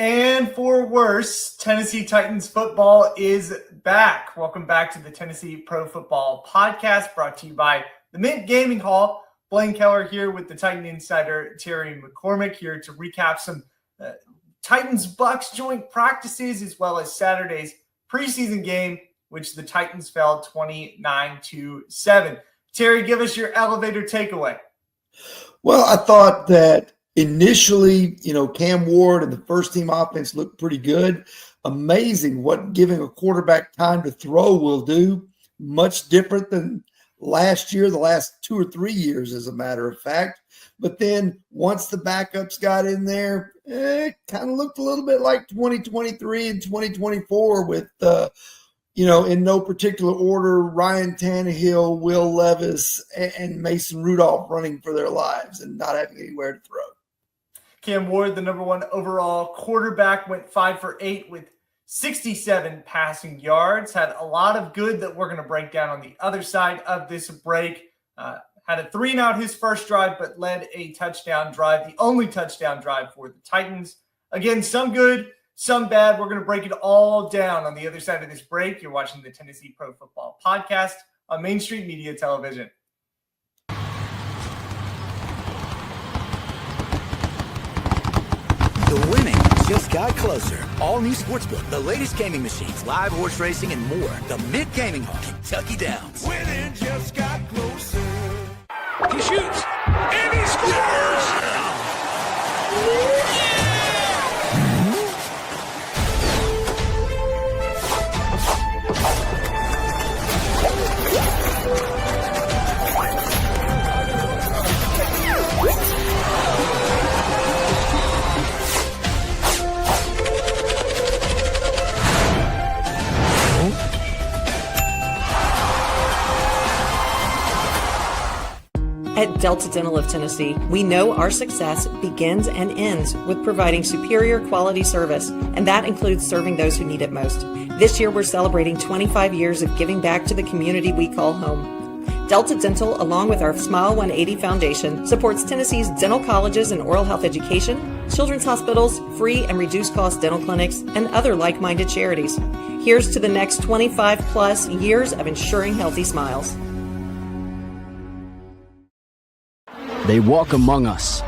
and for worse, Tennessee Titans football is back. Welcome back to the Tennessee Pro Football Podcast, brought to you by the Mint Gaming Hall. Blaine Kellar here with the Titan insider Terry McCormick, here to recap some Titans-Bucks joint practices, as well as Saturday's preseason game, which the Titans fell 29-7. Terry, give us your elevator takeaway. Well, I thought that initially, Cam Ward and the first-team offense looked pretty good. Amazing what giving a quarterback time to throw will do. Much different than last year, the last 2 or 3 years, as a matter of fact. But then once the backups got in there, it kind of looked a little bit like 2023 and 2024 with, in no particular order, Ryan Tannehill, Will Levis, and Mason Rudolph running for their lives and not having anywhere to throw. Cam Ward, the number 1 overall quarterback, went 5 for 8 with 67 passing yards. Had a lot of good that we're going to break down on the other side of this break. Had a 3-and-out his first drive, but led a touchdown drive, the only touchdown drive for the Titans. Again, some good, some bad. We're going to break it all down on the other side of this break. You're watching the Tennessee Pro Football Podcast on Main Street Media Television. The winning just got closer. All new Sportsbook, the latest gaming machines, live horse racing, and more. The Mint Gaming Hall, Kentucky Downs. Winning just got closer. He shoots, and he scores! At Delta Dental of Tennessee, we know our success begins and ends with providing superior quality service, and that includes serving those who need it most. This year, we're celebrating 25 years of giving back to the community we call home. Delta Dental, along with our Smile 180 Foundation, supports Tennessee's dental colleges and oral health education, children's hospitals, free and reduced cost dental clinics, and other like-minded charities. Here's to the next 25 plus years of ensuring healthy smiles. They walk among us,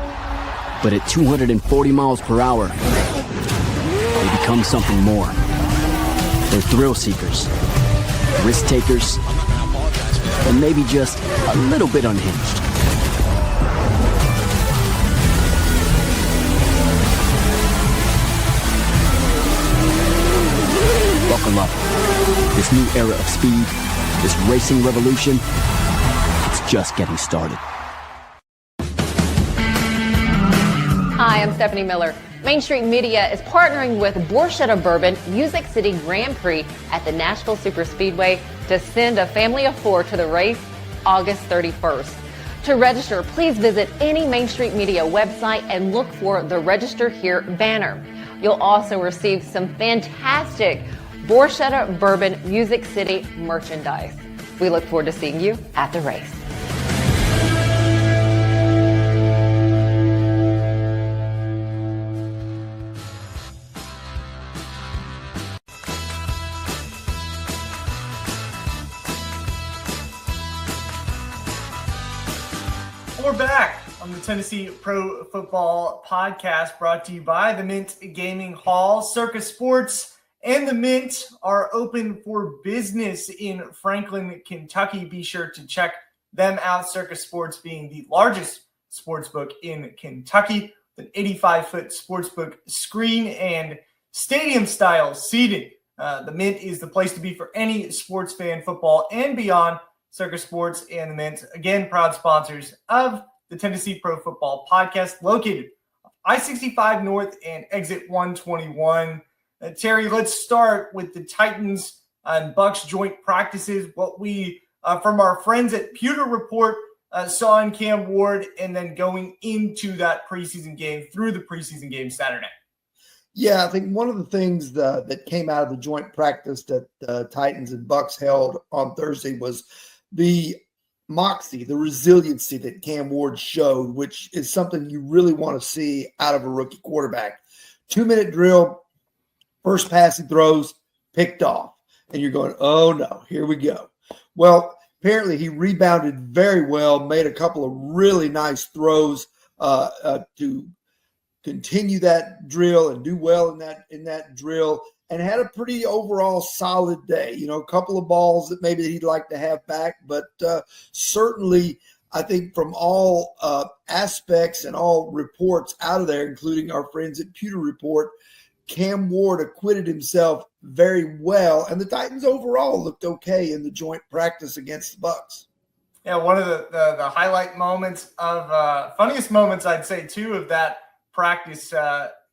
but at 240 miles per hour, they become something more. They're thrill seekers, risk takers, and maybe just a little bit unhinged. Buckle up. This new era of speed, this racing revolution, it's just getting started. Hi, I'm Stephanie Miller. Main Street Media is partnering with Borchetta Bourbon Music City Grand Prix at the Nashville Superspeedway to send a family of 4 to the race August 31st. To register, please visit any Main Street Media website and look for the Register Here banner. You'll also receive some fantastic Borchetta Bourbon Music City merchandise. We look forward to seeing you at the race. We're back on the Tennessee Pro Football Podcast, brought to you by the Mint Gaming Hall. Circus Sports and the Mint are open for business in Franklin, Kentucky. Be sure to check them out. Circus Sports being the largest sportsbook in Kentucky, with an 85-foot sportsbook screen and stadium-style seating. The Mint is the place to be for any sports fan, football and beyond. Circus Sports and the Mint, again, proud sponsors of the Tennessee Pro Football Podcast, located I-65 North and exit 121. Terry, let's start with the Titans and Bucks joint practices. What we, from our friends at Pewter Report, saw in Cam Ward, and then going into that preseason game, through the preseason game Saturday. Yeah, I think one of the things that came out of the joint practice that the Titans and Bucks held on Thursday was the moxie, the resiliency that Cam Ward showed, which is something you really want to see out of a rookie quarterback. 2-minute drill, first pass he throws, picked off. And you're going, oh, no, here we go. Well, apparently he rebounded very well, made a couple of really nice throws to continue that drill and do well in that drill, and had a pretty overall solid day. You know, a couple of balls that maybe he'd like to have back, but certainly I think from all aspects and all reports out of there, including our friends at Pewter Report, Cam Ward acquitted himself very well, and the Titans overall looked okay in the joint practice against the Bucks. Yeah, one of the highlight moments of funniest moments, I'd say, too, of that practice,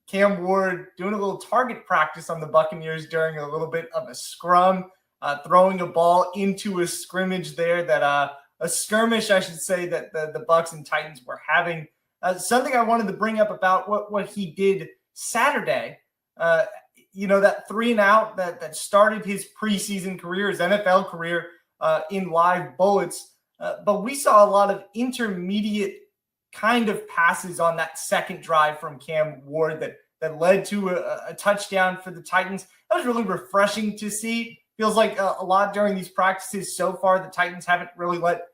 Cam Ward doing a little target practice on the Buccaneers during a little bit of a scrum, throwing a ball into a scrimmage there, a skirmish, I should say, that the Bucs and Titans were having. Something I wanted to bring up about what he did Saturday, that 3-and-out that started his preseason career, his NFL career in live bullets. But we saw a lot of intermediate kind of passes on that second drive from Cam Ward that led to a touchdown for the Titans. That was really refreshing to see. Feels like a lot during these practices so far, the Titans haven't really let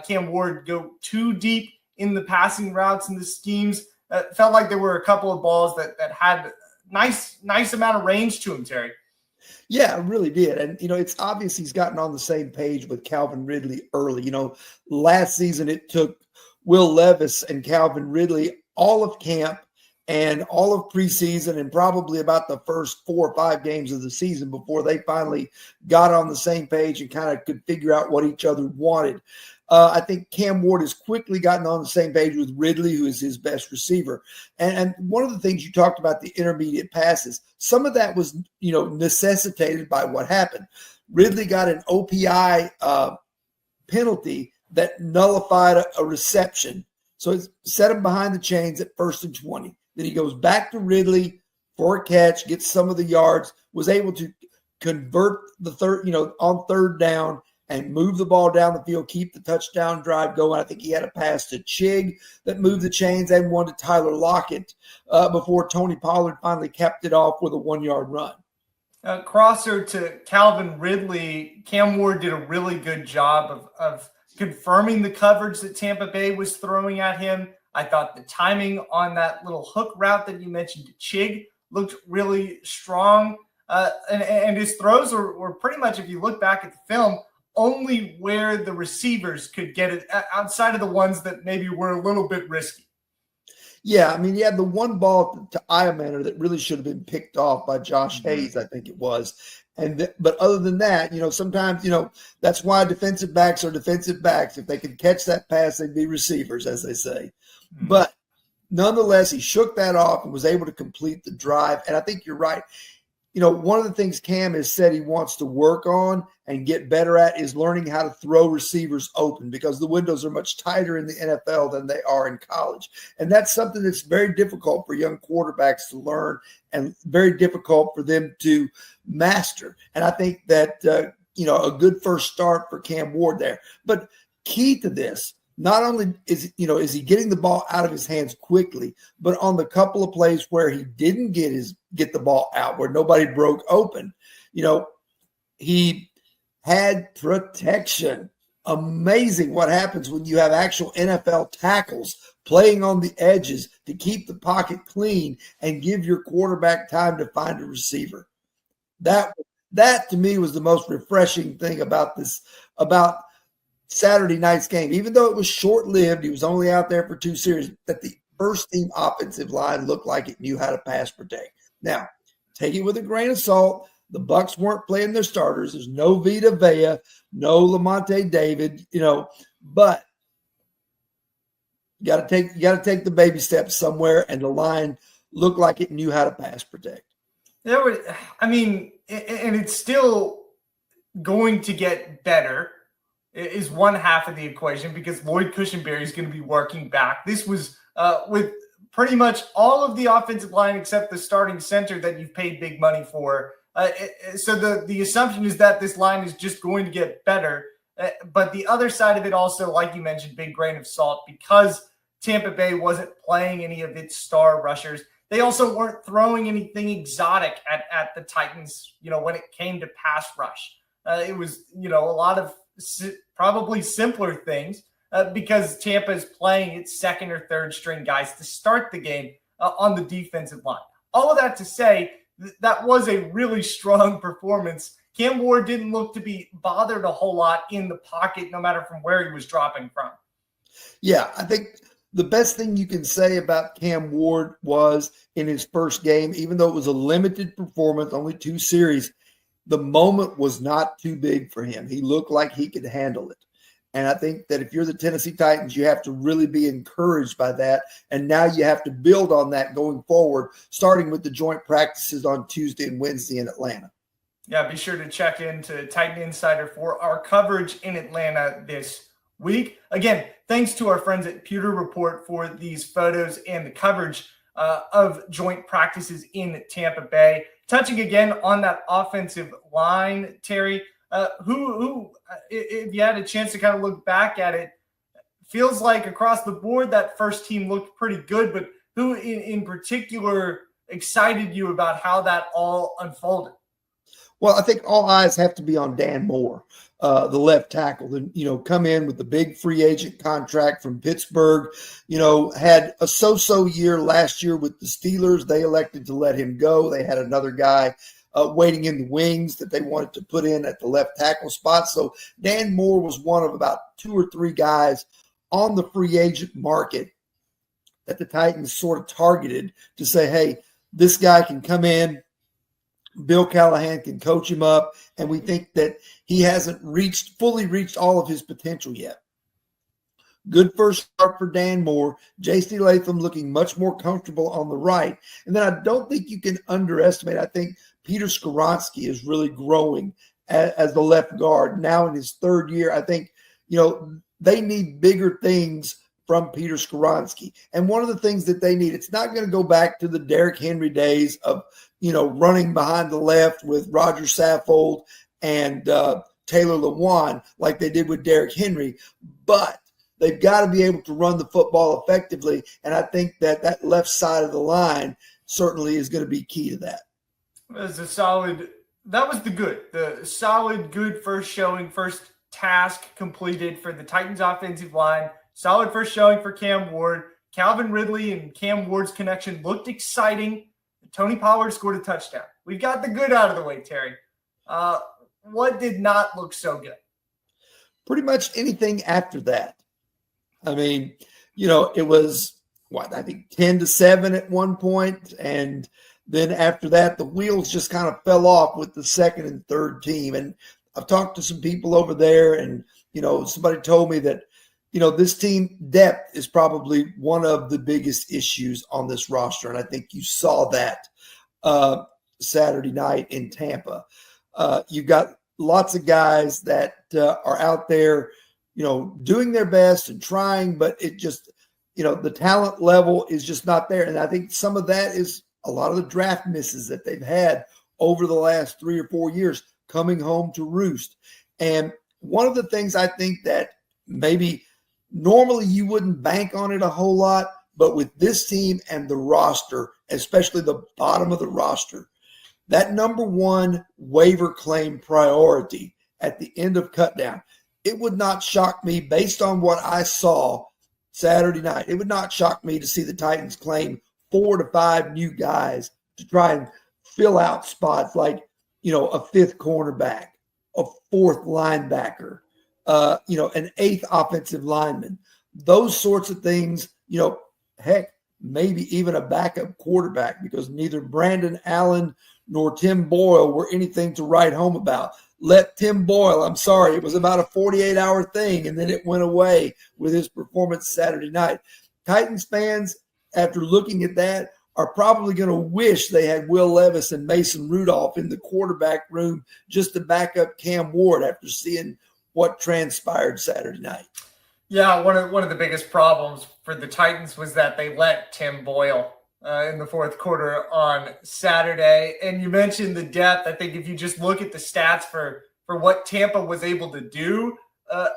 Cam Ward go too deep in the passing routes and the schemes. Felt like there were a couple of balls that had nice amount of range to him, Terry. Yeah, it really did. And, it's obvious he's gotten on the same page with Calvin Ridley early. Last season it took Will Levis and Calvin Ridley all of camp and all of preseason and probably about the first 4 or 5 games of the season before they finally got on the same page and kind of could figure out what each other wanted. I think Cam Ward has quickly gotten on the same page with Ridley, who is his best receiver. And one of the things you talked about, the intermediate passes, some of that was, necessitated by what happened. Ridley got an OPI penalty that nullified a reception. So it set him behind the chains at 1st and 20. Then he goes back to Ridley for a catch, gets some of the yards, was able to convert the third, on 3rd down and move the ball down the field, keep the touchdown drive going. I think he had a pass to Chig that moved the chains and one to Tyler Lockett before Tony Pollard finally capped it off with a 1-yard run. Crosser to Calvin Ridley, Cam Ward did a really good job of confirming the coverage that Tampa Bay was throwing at him. I thought the timing on that little hook route that you mentioned to Chig looked really strong. And his throws were pretty much, if you look back at the film, only where the receivers could get it, outside of the ones that maybe were a little bit risky. Yeah, I mean, he had the one ball to Iamaner that really should have been picked off by Josh Hayes, I think it was. But other than that, sometimes, that's why defensive backs are defensive backs. If they can catch that pass, they'd be receivers, as they say. Mm-hmm. But nonetheless, he shook that off and was able to complete the drive. And I think you're right. One of the things Cam has said he wants to work on and get better at is learning how to throw receivers open, because the windows are much tighter in the NFL than they are in college. And that's something that's very difficult for young quarterbacks to learn and very difficult for them to master. And I think that, a good first start for Cam Ward there. But key to this, not only is he getting the ball out of his hands quickly, but on the couple of plays where he didn't get the ball out, where nobody broke open, he had protection. Amazing what happens when you have actual NFL tackles playing on the edges to keep the pocket clean and give your quarterback time to find a receiver. That to me was the most refreshing thing about Saturday night's game. Even though it was short-lived, he was only out there for 2 series, that the first-team offensive line looked like it knew how to pass protect. Now, take it with a grain of salt. The Bucs weren't playing their starters. There's no Vita Vea, no Lamonte David, but you got to take the baby steps somewhere, and the line looked like it knew how to pass protect. And it's still going to get better. Is one half of the equation, because Lloyd Cushenberry is going to be working back. This was with pretty much all of the offensive line except the starting center that you've paid big money for. So the assumption is that this line is just going to get better. But the other side of it also, like you mentioned, big grain of salt, because Tampa Bay wasn't playing any of its star rushers. they also weren't throwing anything exotic at the Titans, when it came to pass rush. It was, a lot of probably simpler things because Tampa is playing its second or third string guys to start the game on the defensive line. All of that to say, that was a really strong performance. Cam Ward didn't look to be bothered a whole lot in the pocket, no matter from where he was dropping from. Yeah, I think the best thing you can say about Cam Ward was in his first game, even though it was a limited performance, only 2 series, the moment was not too big for him. He looked like he could handle it. And I think that if you're the Tennessee Titans, you have to really be encouraged by that. And now you have to build on that going forward, starting with the joint practices on Tuesday and Wednesday in Atlanta. Yeah, be sure to check into Titan Insider for our coverage in Atlanta this week. Again, thanks to our friends at Pewter Report for these photos and the coverage of joint practices in Tampa Bay. Touching again on that offensive line, Terry, who, if you had a chance to kind of look back at it, feels like across the board that first team looked pretty good, but who in particular excited you about how that all unfolded? Well, I think all eyes have to be on Dan Moore, the left tackle, and, come in with the big free agent contract from Pittsburgh, had a so-so year last year with the Steelers. They elected to let him go. They had another guy waiting in the wings that they wanted to put in at the left tackle spot. So Dan Moore was one of about 2 or 3 guys on the free agent market that the Titans sort of targeted to say, hey, this guy can come in. Bill Callahan can coach him up, and we think that he hasn't fully reached all of his potential yet. Good first start for Dan Moore. J.C. Latham looking much more comfortable on the right. And then I don't think you can underestimate, I think Peter Skoronski is really growing as the left guard now in his 3rd year. I think, they need bigger things from Peter Skoronski. And one of the things that they need, it's not going to go back to the Derrick Henry days of, running behind the left with Roger Saffold and Taylor Lewan like they did with Derrick Henry. But they've got to be able to run the football effectively. And I think that left side of the line certainly is going to be key to that. That was the solid, good first showing, first task completed for the Titans offensive line. Solid first showing for Cam Ward. Calvin Ridley and Cam Ward's connection looked exciting. Tony Pollard scored a touchdown. We've got the good out of the way, Terry. What did not look so good? Pretty much anything after that. I mean, it was, I think 10-7 at one point, and then after that, the wheels just kind of fell off with the second and third team. And I've talked to some people over there, and, somebody told me that, this team depth is probably one of the biggest issues on this roster. And I think you saw that Saturday night in Tampa. You've got lots of guys that are out there, doing their best and trying, but it just, the talent level is just not there. And I think some of that is a lot of the draft misses that they've had over the last 3 or 4 years coming home to roost. And one of the things I think that maybe normally you wouldn't bank on it a whole lot, but with this team and the roster, especially the bottom of the roster, that number 1 waiver claim priority at the end of cutdown, it would not shock me based on what I saw Saturday night. It would not shock me to see the Titans claim 4 to 5 new guys to try and fill out spots like, a 5th cornerback, a 4th linebacker, an 8th offensive lineman, those sorts of things, heck, maybe even a backup quarterback, because neither Brandon Allen nor Tim Boyle were anything to write home about. Let Tim Boyle, I'm sorry, it was about a 48-hour thing, and then it went away with his performance Saturday night. Titans fans, after looking at that, are probably going to wish they had Will Levis and Mason Rudolph in the quarterback room just to back up Cam Ward after seeing what transpired Saturday night. Yeah, one of the biggest problems for the Titans was that they let Tim Boyle in the 4th quarter on Saturday. And you mentioned the depth. I think if you just look at the stats for what Tampa was able to do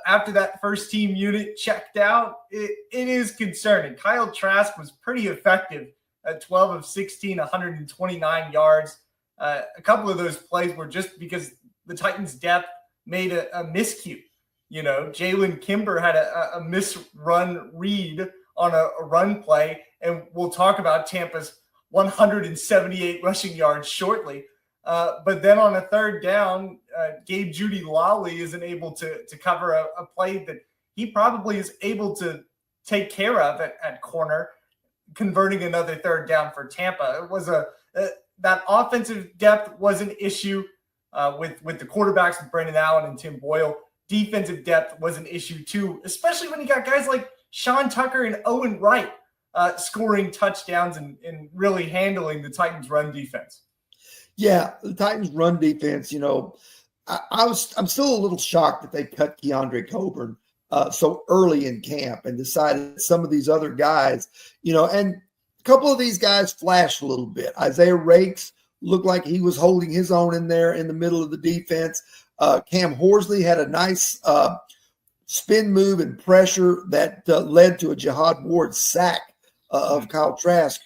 after that first team unit checked out, it is concerning. Kyle Trask was pretty effective 12 of 16, 129 yards. A couple of those plays were just because the Titans' depth made a miscue. Jalen Kimber had a misrun read on a run play, and we'll talk about Tampa's 178 rushing yards shortly. But then on a third down, Gabe Judy-Lawley isn't able to cover a play that he probably is able to take care of at corner, converting another third down for Tampa. It was that offensive depth was an issue with the quarterbacks, with Brandon Allen and Tim Boyle. Defensive depth was an issue too, especially when you got guys like Sean Tucker and Owen Wright scoring touchdowns and really handling the Titans' run defense. Yeah, the Titans' run defense, I'm still a little shocked that they cut Keandre Coburn so early in camp and decided some of these other guys, and a couple of these guys flashed a little bit. Isaiah Rakes looked like he was holding his own in there in the middle of the defense. Cam Horsley had a nice spin move and pressure that led to a Jihad Ward sack of Kyle Trask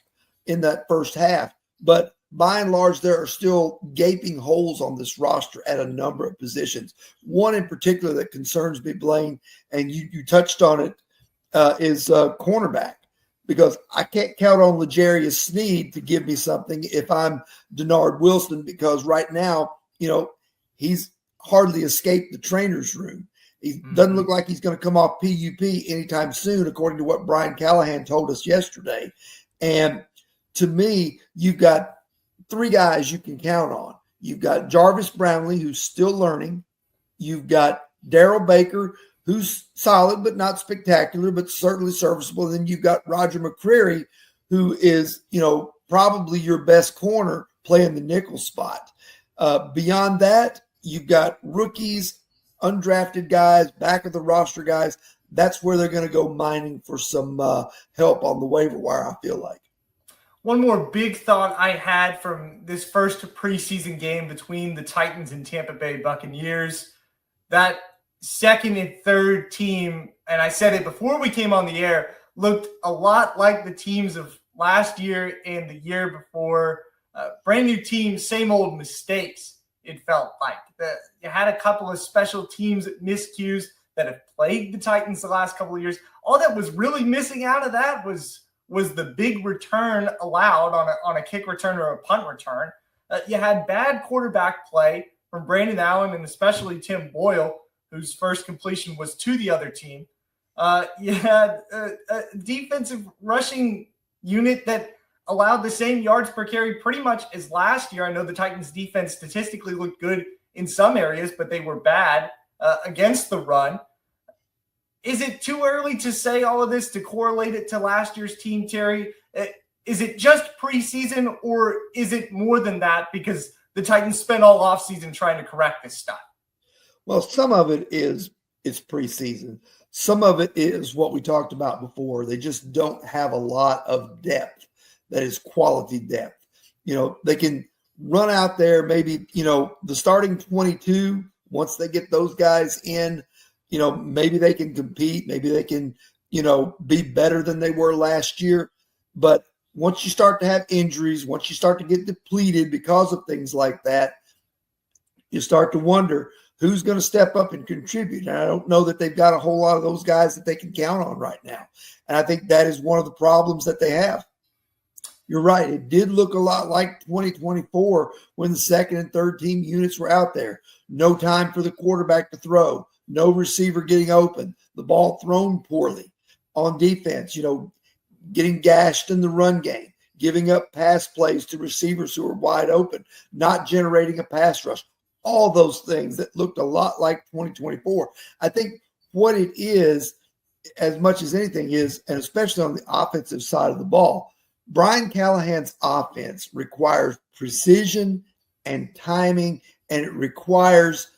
in that first half. But by and large, there are still gaping holes on this roster at a number of positions. One in particular that concerns me, Blaine, and you touched on it, is cornerback, because I can't count on L'Jarius Sneed to give me something if I'm Denard Wilson, because right now, he's hardly escaped the trainer's room. He doesn't look like he's going to come off PUP anytime soon, according to what Brian Callahan told us yesterday. And to me, you've got three guys you can count on. You've got Jarvis Brownlee, who's still learning. You've got Darrell Baker, who's solid but not spectacular, but certainly serviceable. And then you've got Roger McCreary, who is, probably your best corner playing the nickel spot. Beyond that, you've got rookies, undrafted guys, back of the roster guys. That's where they're going to go mining for some help on the waiver wire, I feel like. One more big thought I had from this first preseason game between the Titans and Tampa Bay Buccaneers, that second and third team, and I said it before we came on the air, looked a lot like the teams of last year and the year before. Brand new teams, same old mistakes, it felt like. You had a couple of special teams miscues that have plagued the Titans the last couple of years. All that was really missing out of that was the big return allowed on a kick return or a punt return. You had bad quarterback play from Brandon Allen and especially Tim Boyle, whose first completion was to the other team. You had a defensive rushing unit that allowed the same yards per carry pretty much as last year. I know the Titans defense statistically looked good in some areas, but they were bad against the run. Is it too early to say all of this, to correlate it to last year's team, Terry? Is it just preseason, or is it more than that because the Titans spent all offseason trying to correct this stuff? Well, some of it is it's preseason. Some of it is what we talked about before. They just don't have a lot of depth that is quality depth. They can run out there maybe, the starting 22, once they get those guys in, maybe they can compete. Maybe they can, be better than they were last year. But once you start to have injuries, once you start to get depleted because of things like that, you start to wonder who's going to step up and contribute. And I don't know that they've got a whole lot of those guys that they can count on right now. And I think that is one of the problems that they have. You're right. It did look a lot like 2024 when the second and third team units were out there. No time for the quarterback to throw. No receiver getting open. The ball thrown poorly on defense, getting gashed in the run game, giving up pass plays to receivers who are wide open, not generating a pass rush. All those things that looked a lot like 2024. I think what it is, as much as anything is, and especially on the offensive side of the ball, Brian Callahan's offense requires precision and timing, and it requires,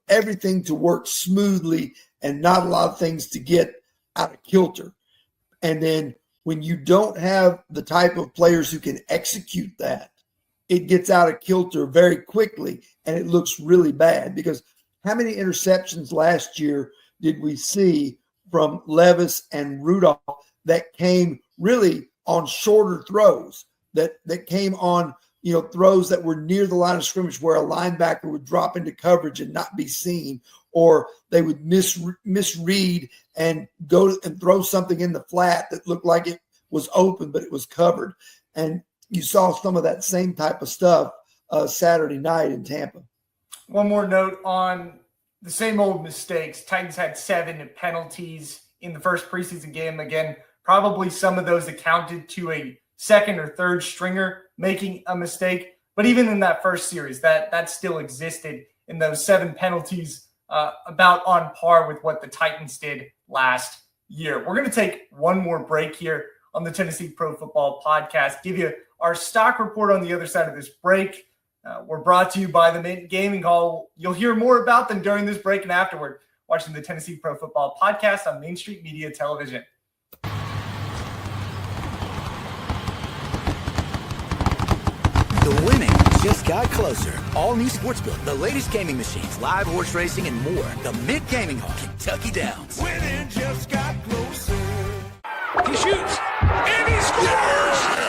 everything to work smoothly and not a lot of things to get out of kilter. And then when you don't have the type of players who can execute that, it gets out of kilter very quickly, and it looks really bad. Because how many interceptions last year did we see from Levis and Rudolph that came really on shorter throws that came on, throws that were near the line of scrimmage where a linebacker would drop into coverage and not be seen, or they would misread and go and throw something in the flat that looked like it was open, but it was covered. And you saw some of that same type of stuff Saturday night in Tampa. One more note on the same old mistakes. Titans had 7 penalties in the first preseason game. Again, probably some of those accounted to a second or third stringer making a mistake. But even in that first series, that still existed in those 7 penalties, about on par with what the Titans did last year. We're going to take one more break here on the Tennessee Pro Football Podcast, give you our stock report on the other side of this break. We're brought to you by the Mint Gaming Hall. You'll hear more about them during this break and afterward, watching the Tennessee Pro Football Podcast on Main Street Media Television. The winning just got closer. All new Sportsbook, the latest gaming machines, live horse racing, and more. The Mint Gaming Hall, Kentucky Downs. Winning just got closer. He shoots, and he scores!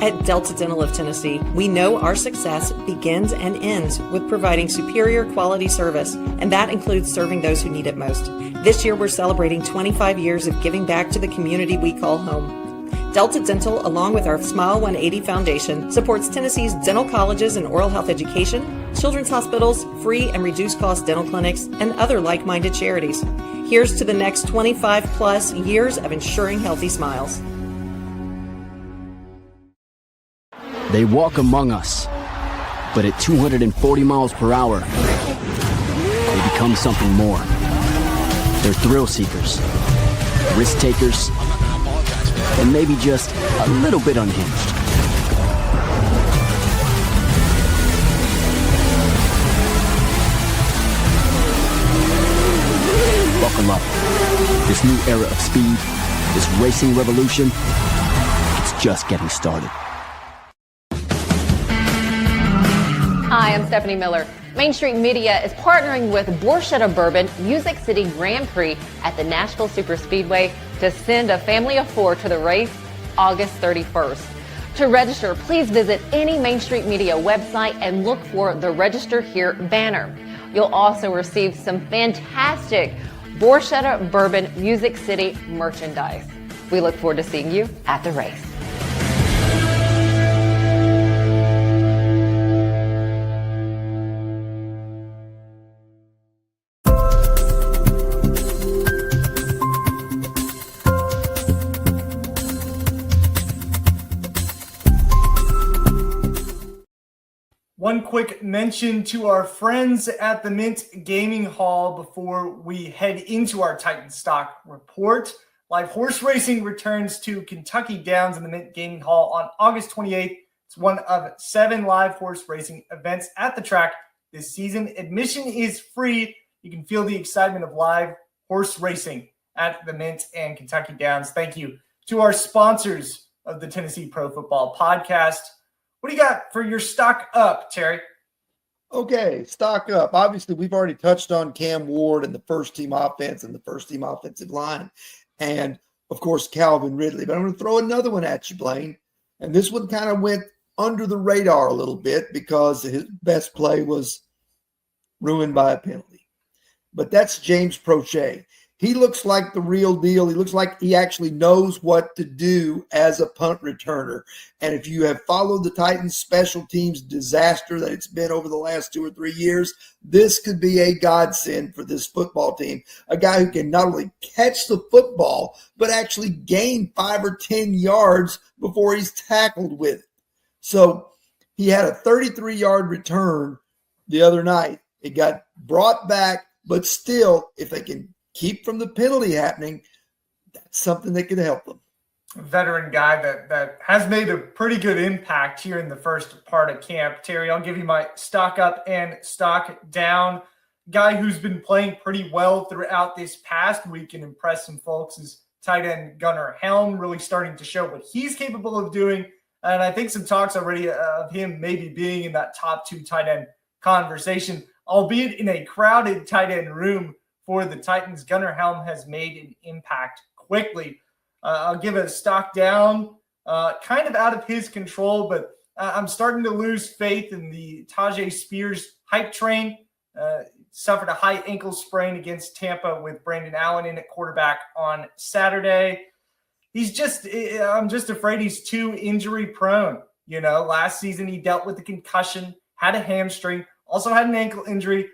At Delta Dental of Tennessee, we know our success begins and ends with providing superior quality service, and that includes serving those who need it most. This year, we're celebrating 25 years of giving back to the community we call home. Delta Dental, along with our Smile 180 Foundation, supports Tennessee's dental colleges and oral health education, children's hospitals, free and reduced cost dental clinics, and other like-minded charities. Here's to the next 25 plus years of ensuring healthy smiles. They walk among us, but at 240 miles per hour, they become something more. They're thrill seekers, risk takers, and maybe just a little bit unhinged. Buckle up. This new era of speed, this racing revolution, it's just getting started. Hi, I'm Stephanie Miller. Main Street Media is partnering with Borchetta Bourbon Music City Grand Prix at the Nashville Superspeedway to send a family of 4 to the race August 31st. To register, please visit any Main Street Media website and look for the Register Here banner. You'll also receive some fantastic Borchetta Bourbon Music City merchandise. We look forward to seeing you at the race. One quick mention to our friends at the Mint Gaming Hall before we head into our Titan stock report. Live horse racing returns to Kentucky Downs in the Mint Gaming Hall on August 28th. It's one of 7 live horse racing events at the track this season. Admission is free. You can feel the excitement of live horse racing at the Mint and Kentucky Downs. Thank you to our sponsors of the Tennessee Pro Football Podcast. What do you got for your stock up, Terry? Okay, stock up. Obviously, we've already touched on Cam Ward and the first-team offense and the first-team offensive line. And, of course, Calvin Ridley. But I'm going to throw another one at you, Blaine. And this one kind of went under the radar a little bit because his best play was ruined by a penalty. But that's James Prochet. He looks like the real deal. He looks like he actually knows what to do as a punt returner. And if you have followed the Titans special teams disaster that it's been over the last 2 or 3 years, this could be a godsend for this football team. A guy who can not only catch the football, but actually gain 5 or 10 yards before he's tackled with it. So he had a 33-yard return the other night. It got brought back, but still, if they can keep from the penalty happening, that's something that could help them. veteran guy that has made a pretty good impact here in the first part of camp. Terry, I'll give you my stock up and stock down. Guy who's been playing pretty well throughout this past week and impressed some folks is tight end Gunnar Helm, really starting to show what he's capable of doing. And I think some talks already of him maybe being in that top 2 tight end conversation, albeit in a crowded tight end room for the Titans. Gunnar Helm has made an impact quickly. I'll give it a stock down, kind of out of his control, but I'm starting to lose faith in the Tyjae Spears hype train. Suffered a high ankle sprain against Tampa with Brandon Allen in at quarterback on Saturday. I'm just afraid he's too injury prone. Last season he dealt with a concussion, had a hamstring, also had an ankle injury.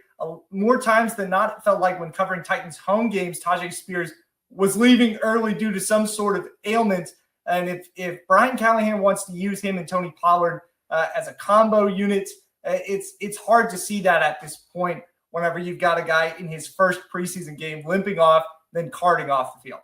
More times than not, it felt like when covering Titans home games, Tyjae Spears was leaving early due to some sort of ailment. And if Brian Callahan wants to use him and Tony Pollard as a combo unit, it's hard to see that at this point whenever you've got a guy in his first preseason game limping off, then carting off the field.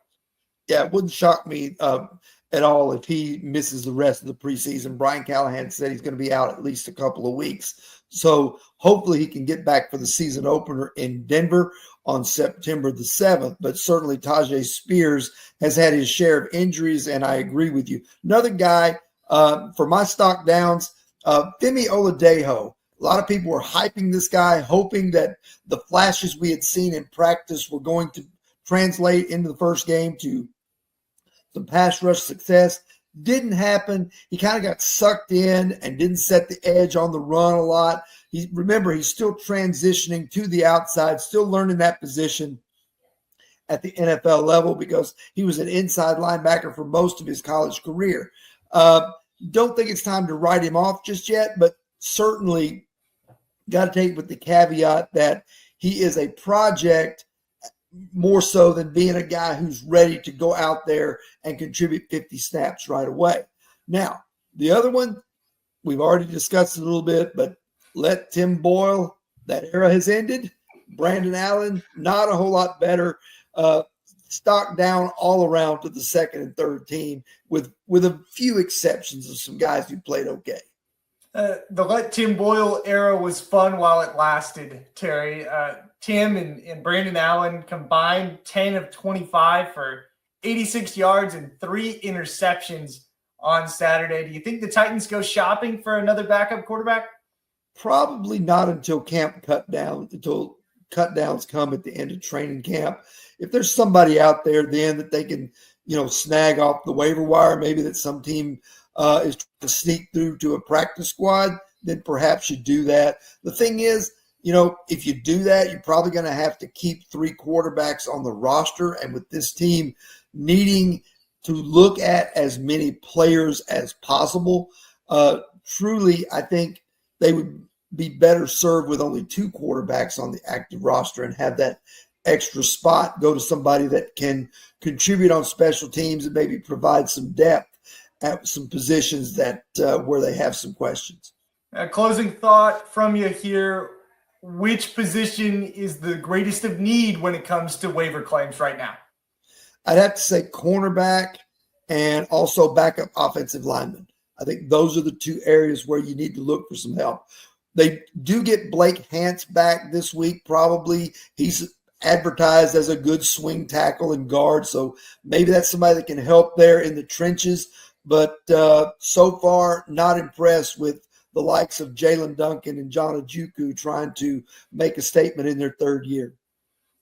Yeah, it wouldn't shock me at all if he misses the rest of the preseason. Brian Callahan said he's going to be out at least a couple of weeks. So hopefully he can get back for the season opener in Denver on September the 7th. But certainly Tyjae Spears has had his share of injuries, and I agree with you. Another guy for my stock downs, Femi Oladejo. A lot of people were hyping this guy, hoping that the flashes we had seen in practice were going to translate into the first game to some pass rush success. Didn't happen. He kind of got sucked in and didn't set the edge on the run a lot. Remember, he's still transitioning to the outside, still learning that position at the NFL level because he was an inside linebacker for most of his college career. Don't think it's time to write him off just yet, but certainly got to take with the caveat that he is a project more so than being a guy who's ready to go out there and contribute 50 snaps right away. Now, the other one, we've already discussed it a little bit, but let Tim Boyle, that era has ended. Brandon Allen, not a whole lot better. Stock down all around to the second and third team with a few exceptions of some guys who played okay. The let Tim Boyle era was fun while it lasted, Terry. Tim and Brandon Allen combined 10 of 25 for 86 yards and 3 interceptions on Saturday. Do you think the Titans go shopping for another backup quarterback? Probably not until until cutdowns come at the end of training camp. If there's somebody out there then that they can, snag off the waiver wire, maybe that some team is trying to sneak through to a practice squad, then perhaps you do that. The thing is, if you do that, you're probably going to have to keep 3 quarterbacks on the roster. And with this team needing to look at as many players as possible, truly, I think they would be better served with only 2 quarterbacks on the active roster and have that extra spot go to somebody that can contribute on special teams and maybe provide some depth at some positions that where they have some questions. Closing thought from you here. Which position is the greatest of need when it comes to waiver claims right now? I'd have to say cornerback and also backup offensive lineman. I think those are the 2 areas where you need to look for some help. They do get Blake Hance back this week, probably. He's advertised as a good swing tackle and guard, so maybe that's somebody that can help there in the trenches. But so far, not impressed with the likes of Jalen Duncan and John Ojukwu trying to make a statement in their 3rd year.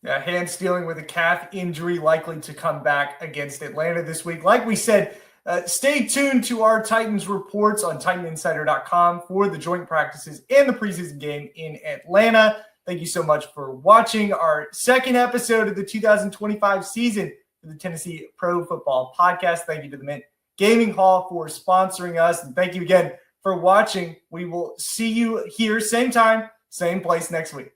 Hance dealing with a calf injury, likely to come back against Atlanta this week. Like we said, stay tuned to our Titans reports on TitanInsider.com for the joint practices and the preseason game in Atlanta. Thank you so much for watching our 2nd episode of the 2025 season for the Tennessee Pro Football Podcast. Thank you to the Mint Gaming Hall for sponsoring us. And thank you again for watching. We will see you here, same time, same place next week.